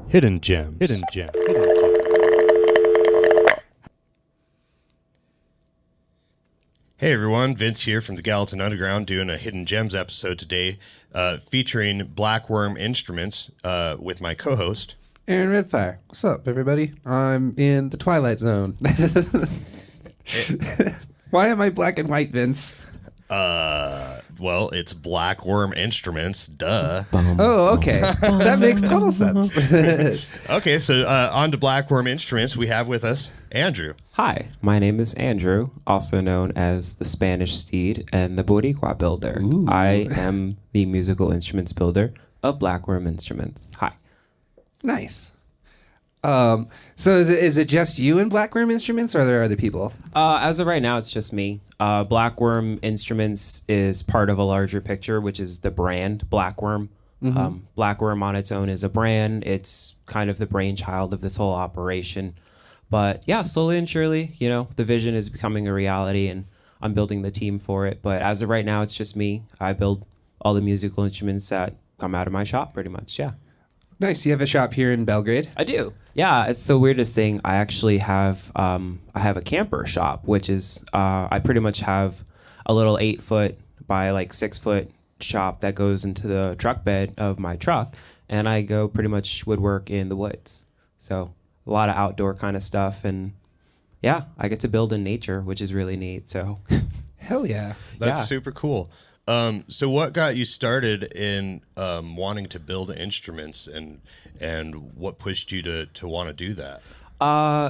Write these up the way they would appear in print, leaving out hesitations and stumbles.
Hidden Gems. Hidden Gem. Hey everyone, Vince here from the Gallatin Underground doing a Hidden Gems episode today featuring Blackworm Instruments with my co-host. Aaron Redfire. What's up, everybody? I'm in the Twilight Zone. Why am I black and white, Vince? Well, it's Blackworm Instruments, duh. Oh, okay. That makes total sense. Okay, so on to Blackworm Instruments, we have with us Andrew. Hi, my name is Andrew, also known as the Spanish Steed and the Boricua Builder. Ooh. I am the musical instruments builder of Blackworm Instruments. Hi. Nice. So is it just you and Blackworm Instruments, or are there other people? As of right now, it's just me. Blackworm Instruments is part of a larger picture, which is the brand Blackworm. Mm-hmm. Blackworm on its own is a brand. It's kind of the brainchild of this whole operation. But yeah, slowly and surely, the vision is becoming a reality, and I'm building the team for it. But as of right now, it's just me. I build all the musical instruments that come out of my shop, pretty much. Yeah. Nice. You have a shop here in Belgrade? I do. Yeah, it's the weirdest thing. I actually have I have a camper shop, which is I pretty much have a little 8-foot by like 6-foot shop that goes into the truck bed of my truck, and I go pretty much woodwork in the woods. So a lot of outdoor kind of stuff, and yeah, I get to build in nature, which is really neat. So hell yeah, that's super cool. So what got you started in wanting to build instruments, and what pushed you to want to do that?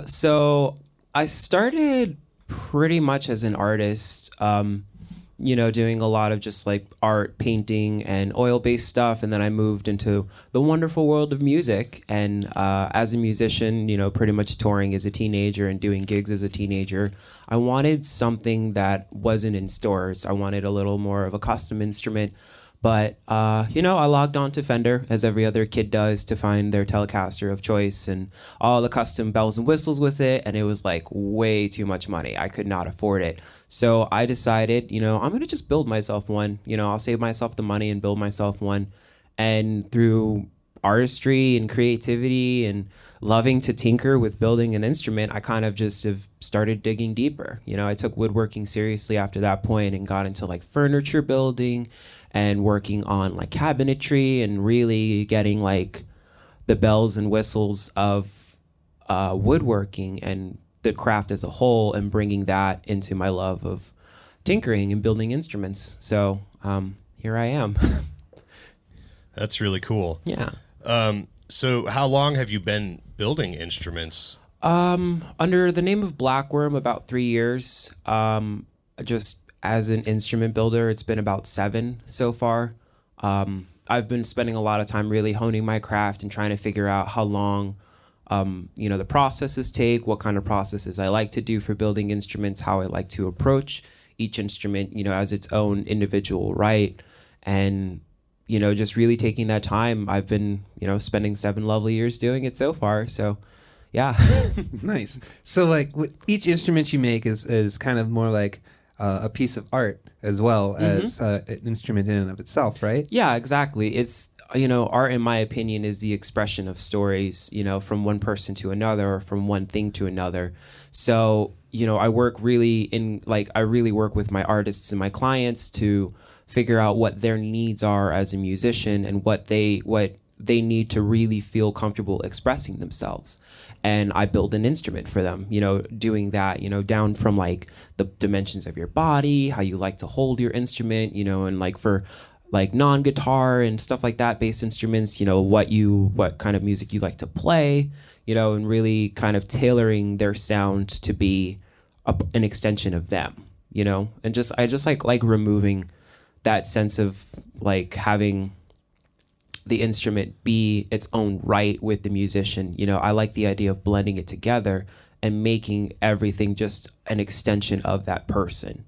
So I started pretty much as an artist, doing a lot of just like art, painting, and oil-based stuff. And then I moved into the wonderful world of music. And as a musician, pretty much touring as a teenager and doing gigs as a teenager, I wanted something that wasn't in stores. I wanted a little more of a custom instrument. But, I logged on to Fender, as every other kid does, to find their Telecaster of choice and all the custom bells and whistles with it. And it was like way too much money. I could not afford it. So I decided, I'm going to just build myself one. I'll save myself the money and build myself one. And through artistry and creativity and loving to tinker with building an instrument, I kind of just have started digging deeper. I took woodworking seriously after that point and got into like furniture building and working on like cabinetry and really getting like the bells and whistles of woodworking and the craft as a whole, and bringing that into my love of tinkering and building instruments. So here I am. That's really cool. Yeah. So how long have you been building instruments? Under the name of Blackworm, about 3 years. Just as an instrument builder, it's been about 7 so far. I've been spending a lot of time really honing my craft and trying to figure out how long, the processes take, what kind of processes I like to do for building instruments, how I like to approach each instrument, as its own individual right. And, just really taking that time. I've been, spending 7 lovely years doing it so far. So, yeah. Nice. So, like, each instrument you make is kind of more like a piece of art as well as an instrument in and of itself, right? Yeah, exactly. It's, art, in my opinion, is the expression of stories, from one person to another or from one thing to another. So, I really work with my artists and my clients to figure out what their needs are as a musician and what they need to really feel comfortable expressing themselves. And I build an instrument for them, doing that, down from like the dimensions of your body, how you like to hold your instrument, and like for like non-guitar and stuff like that, bass instruments, what kind of music you like to play, and really kind of tailoring their sound to be an extension of them, and I just like removing that sense of like having the instrument be its own right with the musician. I like the idea of blending it together and making everything just an extension of that person.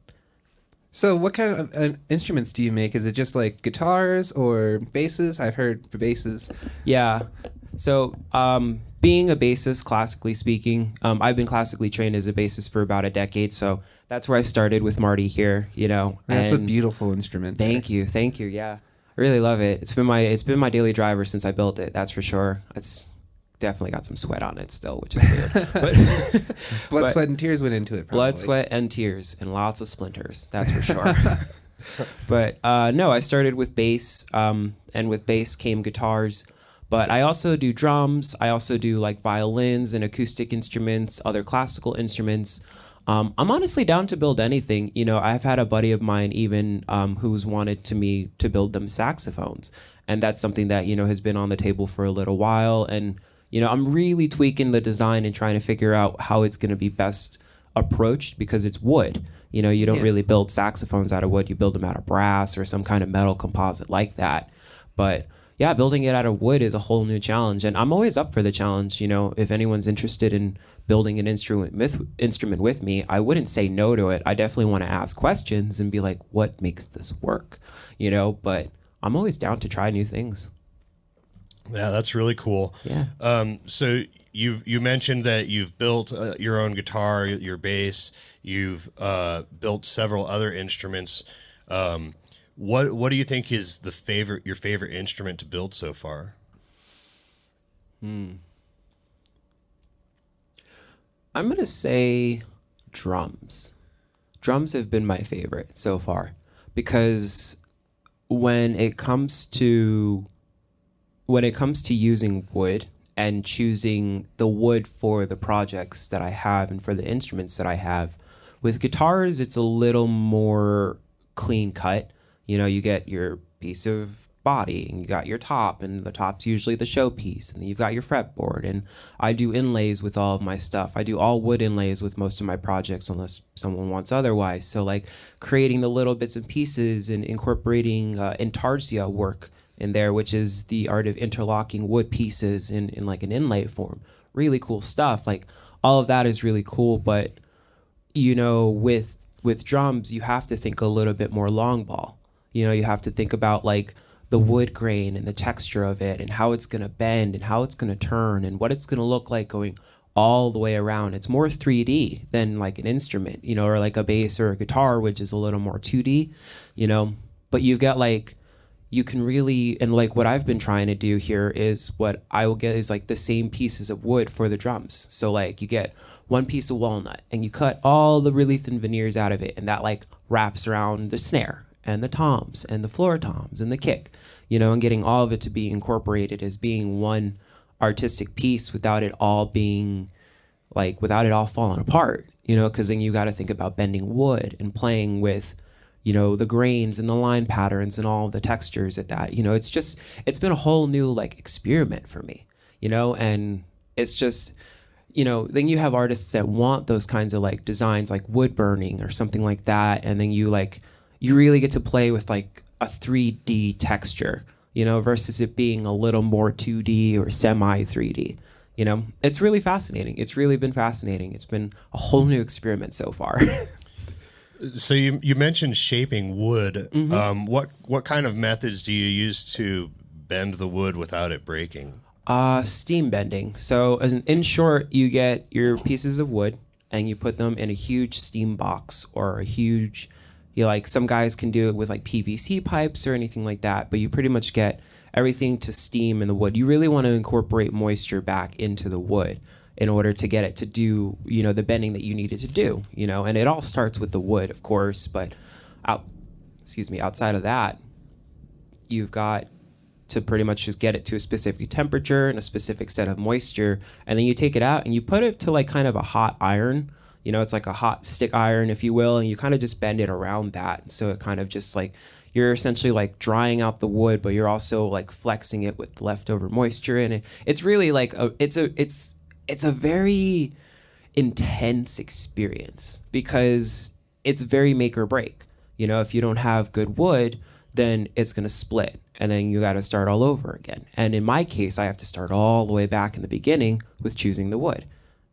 So what kind of instruments do you make? Is it just like guitars or basses? I've heard for basses. Yeah. So being a bassist, classically speaking, I've been classically trained as a bassist for about a decade, so that's where I started with Marty here, you know. That's a and beautiful instrument. Thank you, yeah. I really love it. It's been my daily driver since I built it. That's for sure. It's definitely got some sweat on it still, which is weird. Blood, sweat, and tears went into it. Probably. Blood, sweat, and tears, and lots of splinters. That's for sure. But no, I started with bass, and with bass came guitars. But I also do drums. I also do like violins and acoustic instruments, other classical instruments. I'm honestly down to build anything. You know, I've had a buddy of mine even who's wanted me to build them saxophones. And that's something that, you know, has been on the table for a little while. And, you know, I'm really tweaking the design and trying to figure out how it's going to be best approached because it's wood. You know, you don't really build saxophones out of wood. You build them out of brass or some kind of metal composite like that. But yeah, building it out of wood is a whole new challenge. And I'm always up for the challenge. You know, if anyone's interested in building an instrument with me, I wouldn't say no to it. I definitely want to ask questions and be like, what makes this work? You know, but I'm always down to try new things. Yeah, that's really cool. Yeah. So you mentioned that you've built your own guitar, your bass. You've built several other instruments. What do you think is your favorite instrument to build so far? I'm gonna say drums. Drums have been my favorite so far because when it comes to using wood and choosing the wood for the projects that I have and for the instruments that I have, with guitars it's a little more clean cut. You know, you get your piece of body and you got your top, and the top's usually the showpiece, and then you've got your fretboard. And I do inlays with all of my stuff. I do all wood inlays with most of my projects unless someone wants otherwise. So like creating the little bits and pieces and incorporating intarsia work in there, which is the art of interlocking wood pieces in like an inlay form. Really cool stuff. Like all of that is really cool, but you know, with drums, you have to think a little bit more long ball. You know, you have to think about like the wood grain and the texture of it and how it's going to bend and how it's going to turn and what it's going to look like going all the way around. It's more 3D than like an instrument, you know, or like a bass or a guitar, which is a little more 2D, you know. But you get like, you can really, and like what I've been trying to do here is what I will get is like the same pieces of wood for the drums. So like you get one piece of walnut and you cut all the really thin veneers out of it, and that like wraps around the snare and the toms and the floor toms and the kick, you know, and getting all of it to be incorporated as being one artistic piece without it all being like, without it all falling apart, you know, because then you got to think about bending wood and playing with, you know, the grains and the line patterns and all the textures at that, you know. It's been a whole new like experiment for me, you know. And it's just, you know, then you have artists that want those kinds of like designs like wood burning or something like that, and then you really get to play with like a 3D texture, you know, versus it being a little more 2D or semi 3D. You know, it's really fascinating. It's really been fascinating. It's been a whole new experiment so far. So you mentioned shaping wood. Mm-hmm. What kind of methods do you use to bend the wood without it breaking? Steam bending. So in short, you get your pieces of wood and you put them in a huge steam box or a huge, you know, like some guys can do it with like PVC pipes or anything like that, but you pretty much get everything to steam in the wood. You really want to incorporate moisture back into the wood in order to get it to do, you know, the bending that you need it to do, you know. And it all starts with the wood, of course, but outside of that, you've got to pretty much just get it to a specific temperature and a specific set of moisture, and then you take it out and you put it to like kind of a hot iron. You know, it's like a hot stick iron, if you will, and you kind of just bend it around that. So it kind of just like, you're essentially like drying out the wood, but you're also like flexing it with leftover moisture in it. It's really like it's a very intense experience because it's very make or break. You know, if you don't have good wood, then it's going to split and then you got to start all over again. And in my case, I have to start all the way back in the beginning with choosing the wood,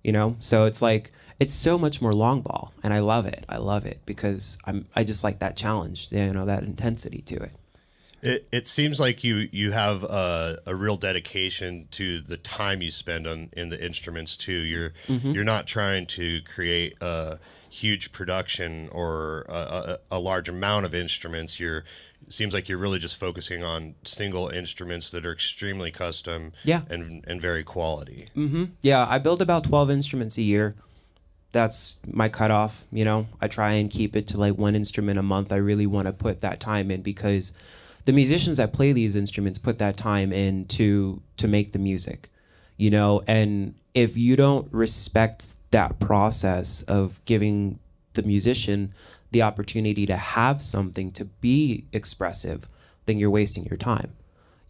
you know? So it's like, it's so much more long ball, and I love it. I love it because I just like that challenge, you know, that intensity to it. It seems like you have a real dedication to the time you spend in the instruments too. You're not trying to create a huge production or a large amount of instruments. It seems like you're really just focusing on single instruments that are extremely custom, Yeah. and very quality. Yeah, I build about 12 instruments a year. That's my cutoff. I try and keep it to like one instrument a month. I really want to put that time in because the musicians that play these instruments put that time in to make the music, and if you don't respect that process of giving the musician the opportunity to have something to be expressive, then you're wasting your time,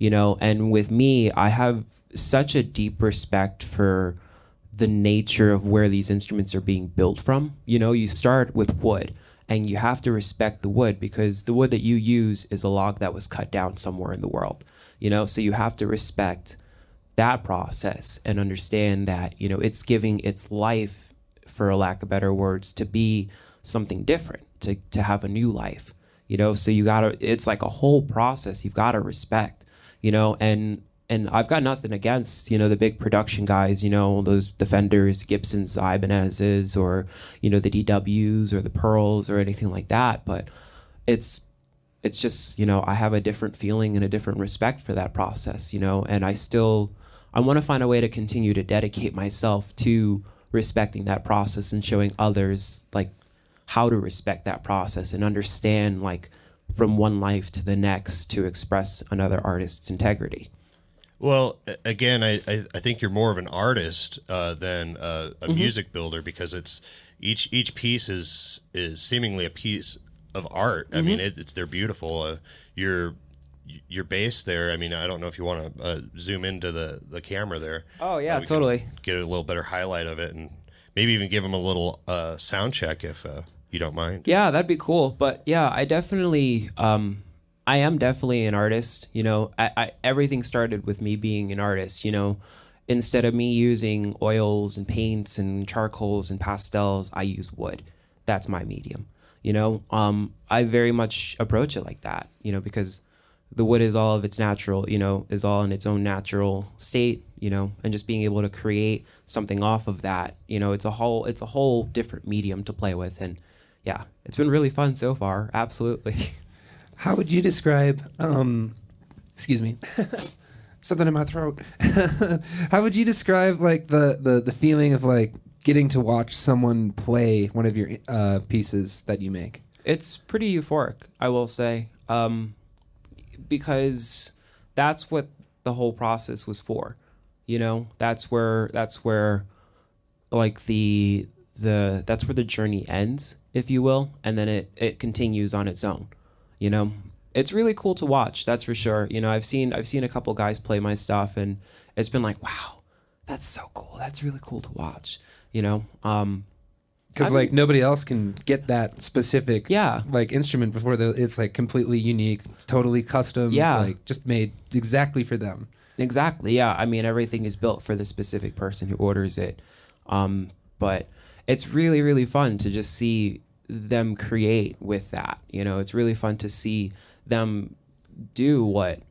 and with me, I have such a deep respect for the nature of where these instruments are being built from. You start with wood. And you have to respect the wood because the wood that you use is a log that was cut down somewhere in the world, so you have to respect that process and understand that, it's giving its life, for a lack of better words, to be something different, to have a new life, so it's like a whole process you've got to respect, and I've got nothing against, the big production guys, those the Fenders, Gibsons, Ibanez's, or, the DWs or the Pearls or anything like that. But it's just, I have a different feeling and a different respect for that process, and I want to find a way to continue to dedicate myself to respecting that process and showing others like how to respect that process and understand like from one life to the next to express another artist's integrity. Well, again, I think you're more of an artist than a music builder because it's each piece is seemingly a piece of art. I mean, they're beautiful. Your bass there. I mean, I don't know if you want to zoom into the camera there. Oh yeah, we totally. can get a little better highlight of it, and maybe even give them a little sound check if you don't mind. Yeah, that'd be cool. But yeah, I am definitely an artist. Everything started with me being an artist. Instead of me using oils and paints and charcoals and pastels, I use wood. That's my medium. I very much approach it like that. Because the wood is all of its natural. Is all in its own natural state. And just being able to create something off of that. It's a whole different medium to play with. And yeah, it's been really fun so far. Absolutely. How would you describe, excuse me, something in my throat. How would you describe like the feeling of like getting to watch someone play one of your pieces that you make? It's pretty euphoric, I will say, because that's what the whole process was for. That's where like that's where the journey ends, if you will, and then it continues on its own. It's really cool to watch. That's for sure. I've seen a couple guys play my stuff, and it's been like, wow, that's so cool. That's really cool to watch. Because like nobody else can get that specific like instrument before it's like completely unique. It's totally custom. Like just made exactly for them. Exactly. Yeah. I mean, everything is built for the specific person who orders it. But it's really, really fun to just see them create with that. It's really fun to see them do what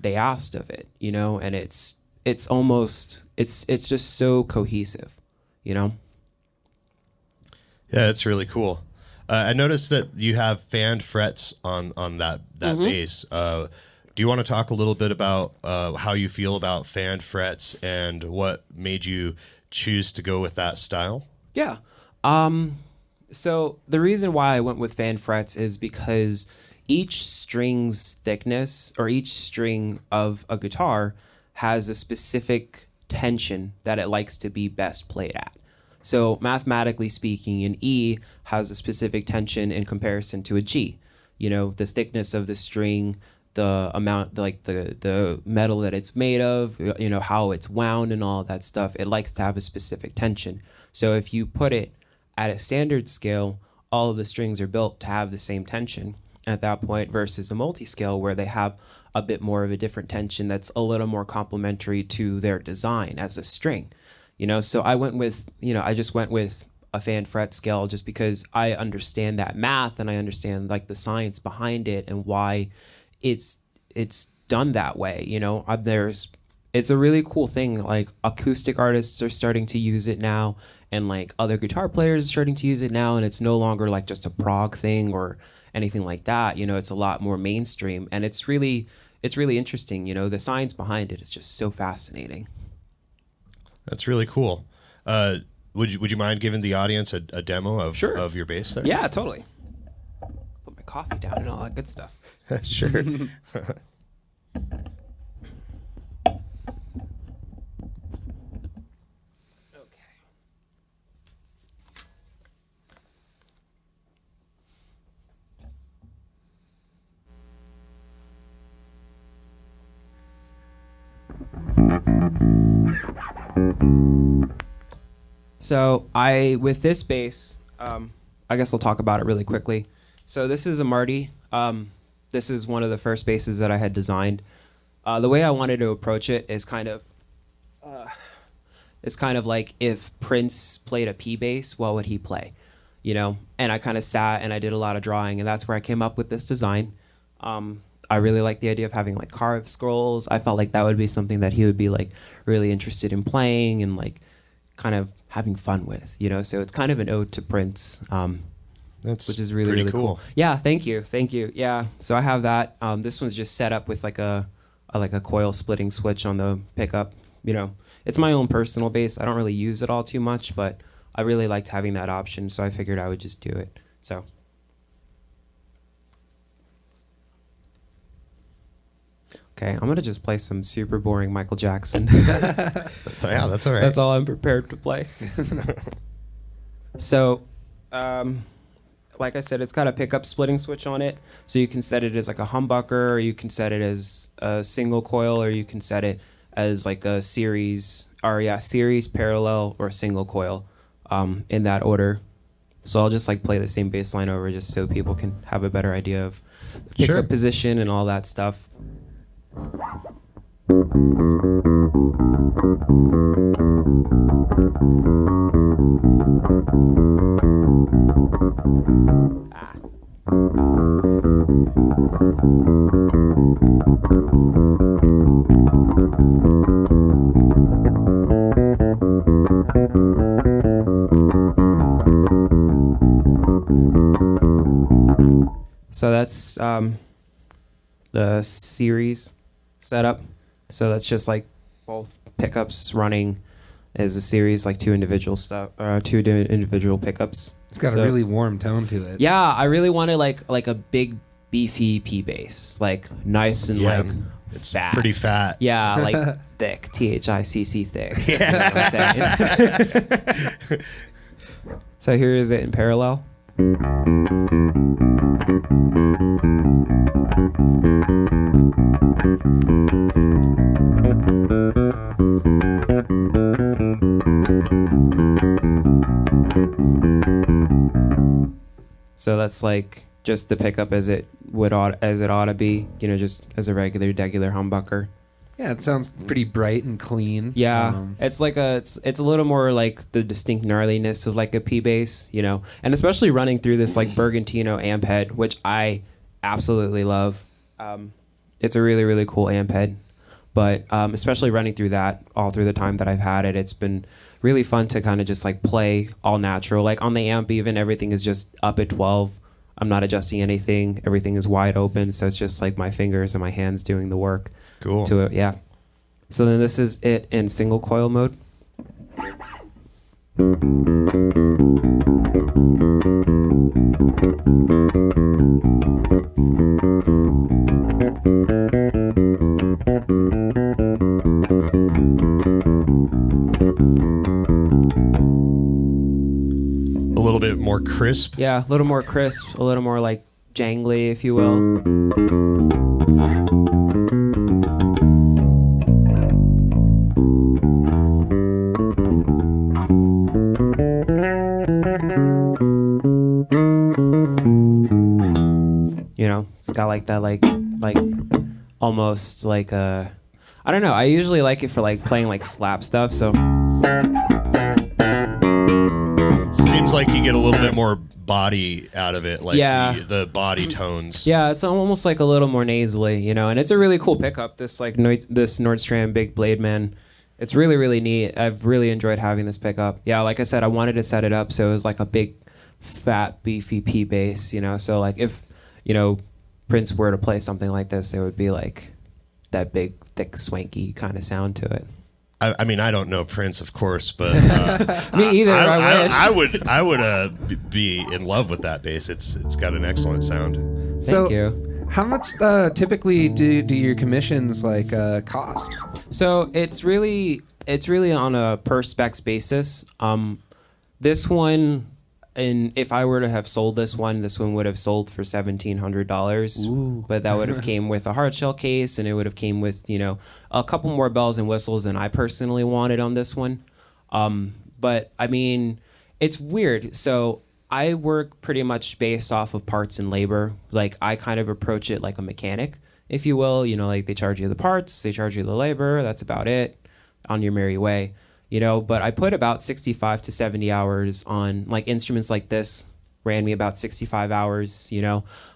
they asked of it, and it's just so cohesive, Yeah, it's really cool. I noticed that you have fanned frets on that bass. Do you want to talk a little bit about how you feel about fanned frets and what made you choose to go with that style? Yeah. So the reason why I went with fan frets is because each string's thickness or each string of a guitar has a specific tension that it likes to be best played at. So mathematically speaking, an E has a specific tension in comparison to a G. The thickness of the string, the amount, like the metal that it's made of, how it's wound and all of that stuff, it likes to have a specific tension. So if you put it at a standard scale, all of the strings are built to have the same tension at that point versus a multi-scale where they have a bit more of a different tension that's a little more complementary to their design as a string. So I just went with a fan fret scale just because I understand that math and I understand like the science behind it and why it's it's done that way. It's a really cool thing. Like acoustic artists are starting to use it now, and like other guitar players are starting to use it now, and it's no longer like just a prog thing or anything like that. It's a lot more mainstream, and it's really interesting. The science behind it is just so fascinating. That's really cool. Would you mind giving the audience a demo of your bass there? Yeah, totally. Put my coffee down and all that good stuff. Sure. So with this bass, I guess I'll talk about it really quickly. So this is a Marty. This is one of the first basses that I had designed. The way I wanted to approach it is kind of like if Prince played a P bass, what would he play? And I kind of sat and I did a lot of drawing, and that's where I came up with this design. I really like the idea of having like carved scrolls. I felt like that would be something that he would be like really interested in playing and like kind of having fun with, so it's kind of an ode to Prince, which is really, really cool. Yeah. Thank you. Yeah. So I have that. This one's just set up with like a coil splitting switch on the pickup. It's my own personal bass. I don't really use it all too much, but I really liked having that option. So I figured I would just do it. So. Okay, I'm going to just play some super boring Michael Jackson. Yeah, that's all right. That's all I'm prepared to play. So, like I said, it's got a pickup splitting switch on it. So you can set it as like a humbucker, or you can set it as a single coil, or you can set it as like a series, parallel, or single coil, in that order. So I'll just like play the same bass line over just so people can have a better idea of the pickup position and all that stuff. So that's the series setup. So that's just like both pickups running as a series, like two individual pickups. It's got a really warm tone to it. Yeah, I really wanted like a big beefy P bass, like nice and like it's fat. Pretty fat. Yeah, like thick, THICC thick. Yeah. You know what I'm saying? So here is it in parallel. So that's like just the pickup as it ought to be, just as a regular humbucker. Yeah, it sounds pretty bright and clean. Yeah, it's like it's a little more like the distinct gnarliness of like a P bass, and especially running through this like Bergantino amp head, which I absolutely love. It's a really, really cool amp head, but especially running through that all through the time that I've had it, it's been really fun to kind of just like play all natural. Like on the amp, even everything is just up at 12. I'm not adjusting anything. Everything is wide open, so it's just like my fingers and my hands doing the work. Cool. To it, yeah. So then this is it in single coil mode. A little bit more crisp. Yeah, a little more crisp, a little more like jangly, if you will. It's got like that, like almost like a, I don't know. I usually like it for like playing like slap stuff. So sounds like you get a little bit more body out of it, like Yeah. the body tones. Yeah, it's almost like a little more nasally, you know, and it's a really cool pickup. This this Nordstrom Big Blade Man, it's really really neat. I've really enjoyed having this pickup. Yeah, like I said, I wanted to set it up so it was like a big, fat, beefy P bass, you know. So like if Prince were to play something like this, it would be like that big, thick, swanky kind of sound to it. I mean, I don't know Prince, of course, but Me either. I wish. I would be in love with that bass. It's got an excellent sound. Thank you. How much typically do your commissions like cost? So it's really on a per specs basis. This one, and if I were to have sold this one would have sold for $1,700. But that would have came with a hard shell case, and it would have came with a couple more bells and whistles than I personally wanted on this one. But I mean, it's weird. So I work pretty much based off of parts and labor. Like I kind of approach it like a mechanic, if you will. Like they charge you the parts, they charge you the labor. That's about it. On your merry way. But I put about 65 to 70 hours on like instruments like this. Ran me about 65 hours.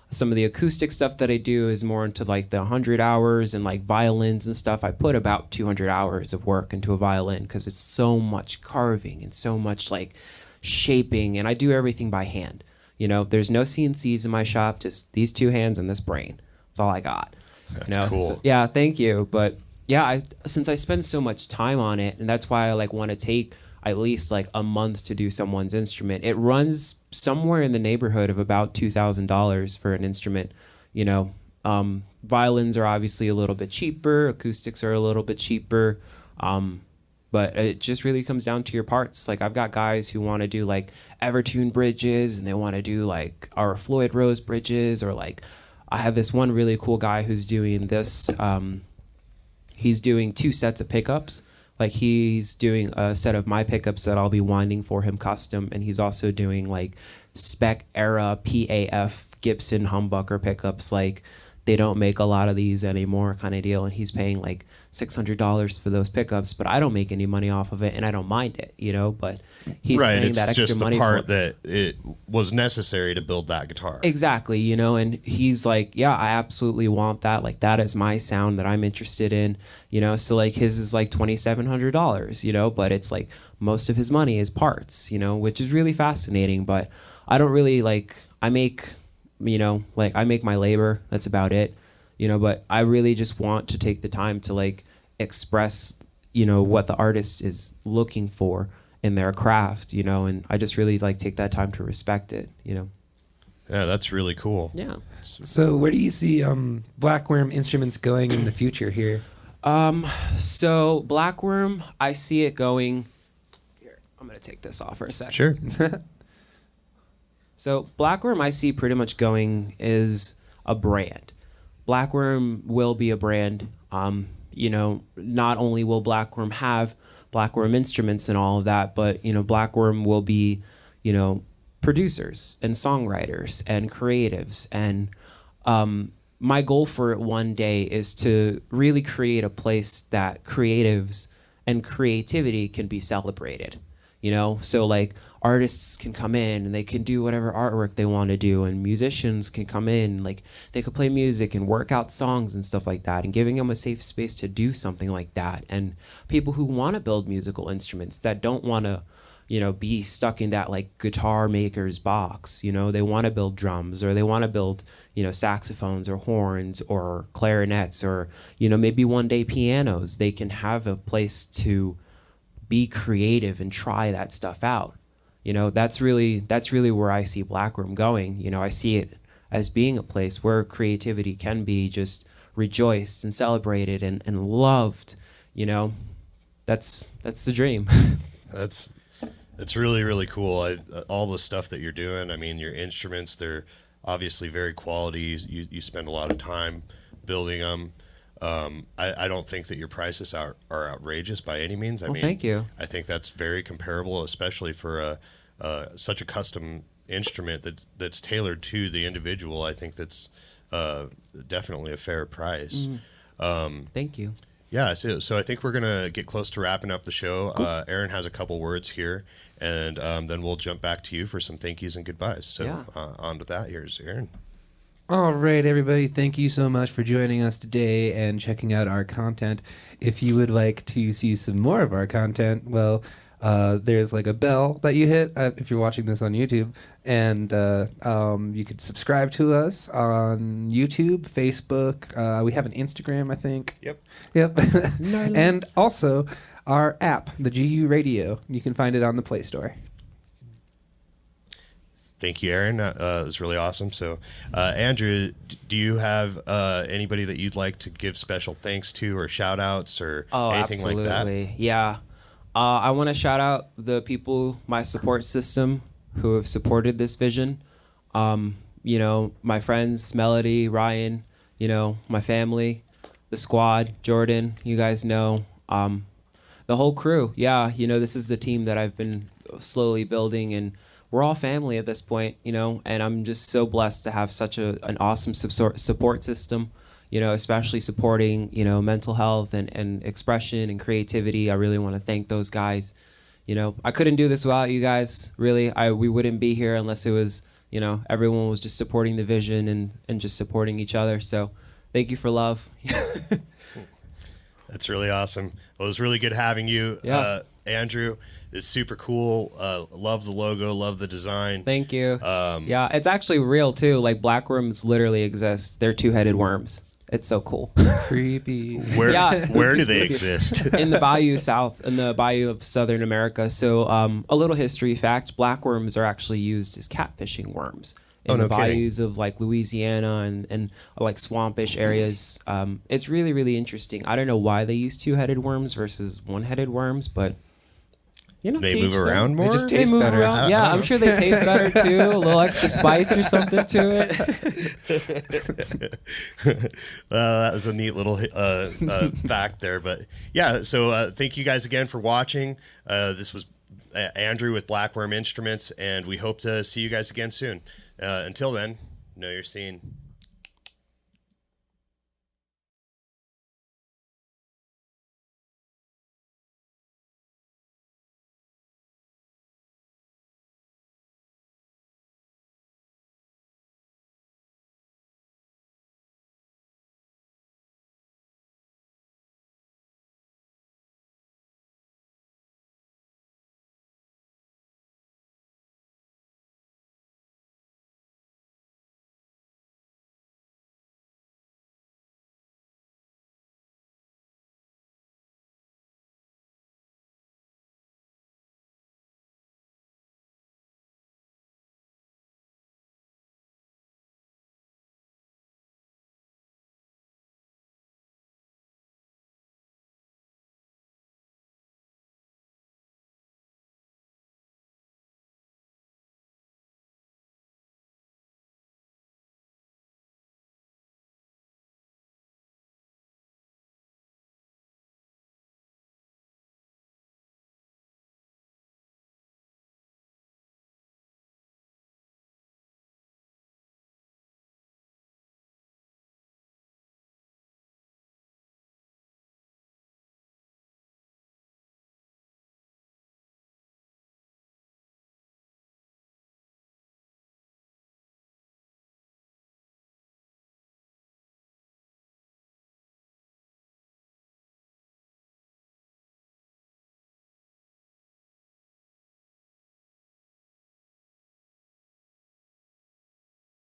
Some of the acoustic stuff that I do is more into like the 100 hours, and like violins and stuff. I put about 200 hours of work into a violin because it's so much carving and so much like shaping, and I do everything by hand. There's no CNCs in my shop, just these two hands and this brain. That's all I got. That's cool. So, yeah, thank you. But yeah, since I spend so much time on it, and that's why I like want to take at least like a month to do someone's instrument. It runs somewhere in the neighborhood of about $2,000 for an instrument. Violins are obviously a little bit cheaper, acoustics are a little bit cheaper, but it just really comes down to your parts. Like I've got guys who want to do like Evertune bridges, and they want to do like our Floyd Rose bridges, or like I have this one really cool guy who's doing this. He's doing 2 sets of pickups. Like he's doing a set of my pickups that I'll be winding for him custom, and he's also doing like spec era PAF Gibson humbucker pickups. Like they don't make a lot of these anymore, kind of deal. And he's paying like $600 for those pickups, but I don't make any money off of it, and I don't mind it, But he's paying that extra just money the part for that it was necessary to build that guitar. Exactly, and he's like, yeah, I absolutely want that. Like that is my sound that I'm interested in, So like his is like $2,700, but it's like most of his money is parts, which is really fascinating. But I don't really like. I make my labor. That's about it. But I really just want to take the time to like express, what the artist is looking for in their craft, and I just really like take that time to respect it, Yeah, that's really cool. Yeah. So where do you see Blackworm Instruments going in the future here? So Blackworm, I see it going. Here, I'm gonna take this off for a second. Sure. So Blackworm, I see pretty much going is a brand. Blackworm will be a brand. Not only will Blackworm have Blackworm Instruments and all of that, but Blackworm will be, producers and songwriters and creatives. And my goal for it one day is to really create a place that creatives and creativity can be celebrated. So like artists can come in and they can do whatever artwork they want to do, and musicians can come in, like they could play music and work out songs and stuff like that, and giving them a safe space to do something like that. And people who want to build musical instruments that don't want to be stuck in that like guitar maker's box, they want to build drums, or they want to build saxophones or horns or clarinets, or maybe one day pianos. They can have a place to be creative and try that stuff out. That's really where I see Blackworm going. I see it as being a place where creativity can be just rejoiced and celebrated and loved. That's the dream. That's really, really cool. All the stuff that you're doing, I mean, your instruments, they're obviously very quality. You spend a lot of time building them. I don't think that your prices are outrageous by any means. I mean, thank you. I think that's very comparable, especially for such a custom instrument that's tailored to the individual. I think that's definitely a fair price. Thank you. Yeah, so I think we're gonna get close to wrapping up the show. Cool. Aaron has a couple words here, and then we'll jump back to you for some thank yous and goodbyes. So on to that. Here's Aaron. All right, everybody. Thank you so much for joining us today and checking out our content. If you would like to see some more of our content, well, there's like a bell that you hit if you're watching this on YouTube, and you could subscribe to us on YouTube, Facebook. We have an Instagram, I think. Yep. And also our app, the GU Radio. You can find it on the Play Store. Thank you, Aaron. It was really awesome. So, Andrew, do you have anybody that you'd like to give special thanks to or shout outs or anything like that? Absolutely. Yeah. I want to shout out the people, my support system, who have supported this vision. My friends, Melody, Ryan, my family, the squad, Jordan, you guys know, the whole crew. Yeah, this is the team that I've been slowly building, and we're all family at this point, and I'm just so blessed to have such an awesome support system, especially supporting, mental health and expression and creativity. I really want to thank those guys. I couldn't do this without you guys, really. We wouldn't be here unless it was, everyone was just supporting the vision and just supporting each other. So thank you for love. That's really awesome. Well, it was really good having you, Andrew. It's super cool. Love the logo. Love the design. Thank you. Yeah, it's actually real too. Like blackworms literally exist. They're two-headed worms. It's so cool. Creepy. Where do they exist? In the bayou of Southern America. So a little history fact: blackworms are actually used as catfishing worms in the bayous of like Louisiana and like swampish areas. It's really, really interesting. I don't know why they use two-headed worms versus one-headed worms, but they move around more. They just taste better. Yeah, I'm sure they taste better too. A little extra spice or something to it. That was a neat little fact there. But yeah, so thank you guys again for watching. This was Andrew with Blackworm Instruments, and we hope to see you guys again soon. Until then, know your scene.